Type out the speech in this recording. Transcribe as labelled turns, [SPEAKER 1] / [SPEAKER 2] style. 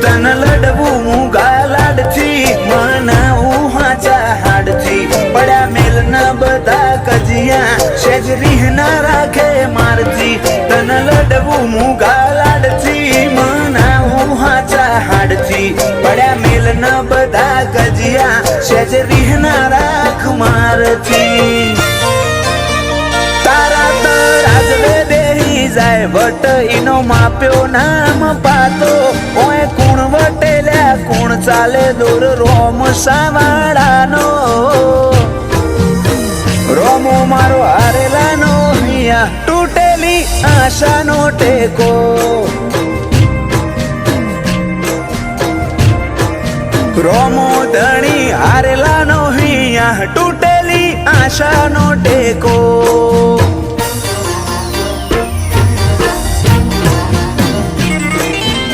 [SPEAKER 1] તન લડવું મૂગા લાડથી મનાવું હાચા હાડથી પડ્યા મેલના બધા કજિયા સેજ રીહ ના રાખે મારથી તન લડવું મૂગા લાડથી મનાવું હાચા હાડથી પડ્યા મેલના બધા કજિયા સેજ રીહ ના રાખ મારથી તારા તરાજવે બેહી જાય વટ ઈનો માપ્યો નામ પાતો ઓય કુણ વટેલ્યા કુણ ચાલે દૂર રોમ સાવાડાનો રોમો મારો હારેલાનો હિયા તૂટેલી આશાનો ટેકો રોમો ધણી હારેલાનો હિયા તૂટેલી આશાનો ટેકો